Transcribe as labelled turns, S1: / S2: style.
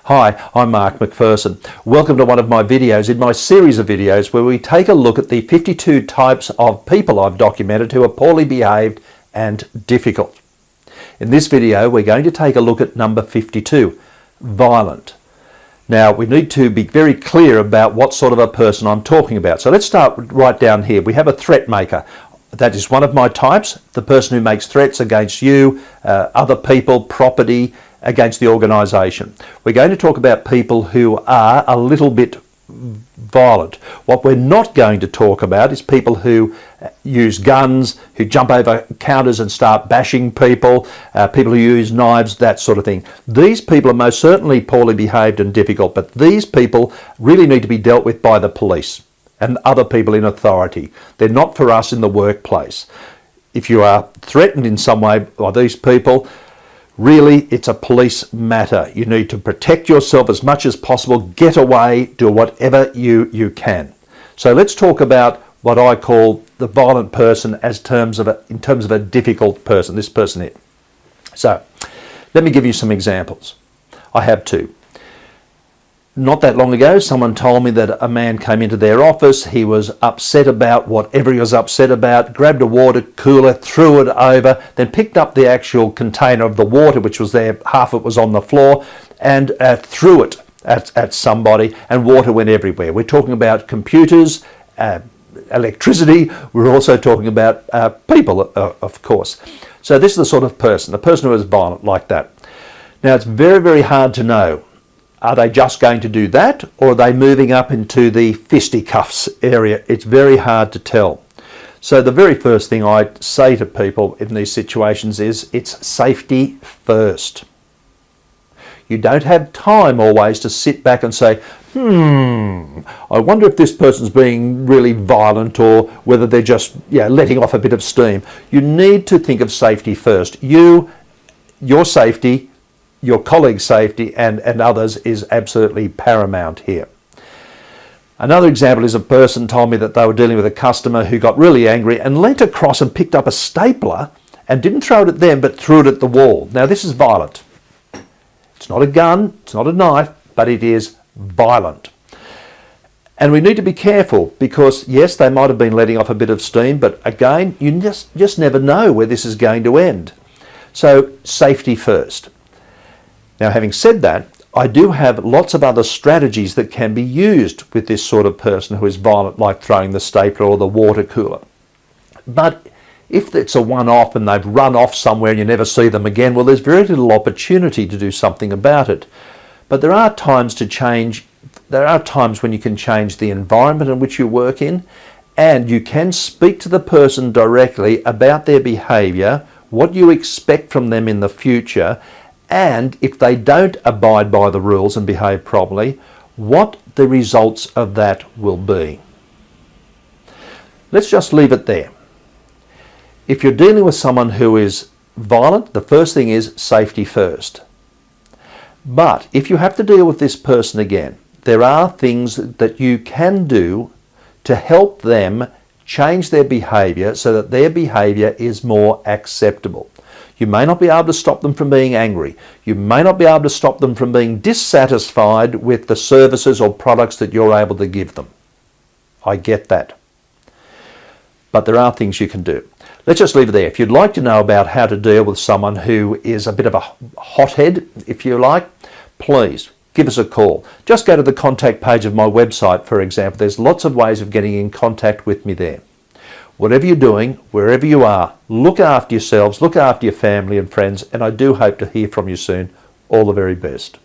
S1: Hi, I'm Mark McPherson. Welcome to one of my videos in my series of videos where we take a look at the 52 types of people I've documented who are poorly behaved and difficult. In this video, we're going to take a look at number 52, violent. Now, we need to be very clear about what sort of a person I'm talking about. So let's start right down here. We have a threat maker. That is one of my types, the person who makes threats against you, other people, property, against the organisation. We're going to talk about people who are a little bit violent. What we're not going to talk about is people who use guns, who jump over counters and start bashing people, people who use knives, that sort of thing. These people are most certainly poorly behaved and difficult, but these people really need to be dealt with by the police and other people in authority. They're not for us in the workplace. If you are threatened in some way by these people, really, it's a police matter. You need to protect yourself as much as possible, get away, do whatever you can. So let's talk about what I call the violent person in terms of a difficult person, this person here. So let me give you some examples. I have two. Not that long ago, someone told me that a man came into their office. He was upset about whatever he was upset about, grabbed a water cooler, threw it over, then picked up the actual container of the water, which was there, half of it was on the floor, and threw it at somebody, and water went everywhere. We're talking about computers, electricity. We're also talking about people, of course. So this is the sort of person, a person who is violent like that. Now, it's very, very hard to know. Are they just going to do that, or are they moving up into the fisticuffs area? It's very hard to tell. So the very first thing I say to people in these situations is it's safety first. You don't have time always to sit back and say, I wonder if this person's being really violent or whether they're just letting off a bit of steam. You need to think of safety first. Your safety, your colleagues' safety and others is absolutely paramount here. Another example is a person told me that they were dealing with a customer who got really angry and leant across and picked up a stapler and didn't throw it at them but threw it at the wall. Now this is violent. It's not a gun, it's not a knife, but it is violent. And we need to be careful because yes, they might have been letting off a bit of steam, but again, you just never know where this is going to end. So safety first. Now, having said that, I do have lots of other strategies that can be used with this sort of person who is violent, like throwing the stapler or the water cooler. But if it's a one-off and they've run off somewhere and you never see them again, well, there's very little opportunity to do something about it. But there are times to change. There are times when you can change the environment in which you work in, and you can speak to the person directly about their behaviour, what you expect from them in the future, and if they don't abide by the rules and behave properly, what the results of that will be. Let's just leave it there. If you're dealing with someone who is violent, the first thing is safety first. But if you have to deal with this person again, there are things that you can do to help them change their behaviour so that their behaviour is more acceptable. You may not be able to stop them from being angry. You may not be able to stop them from being dissatisfied with the services or products that you're able to give them. I get that. But there are things you can do. Let's just leave it there. If you'd like to know about how to deal with someone who is a bit of a hothead, if you like, please give us a call. Just go to the contact page of my website, for example. There's lots of ways of getting in contact with me there. Whatever you're doing, wherever you are, look after yourselves, look after your family and friends, and I do hope to hear from you soon. All the very best.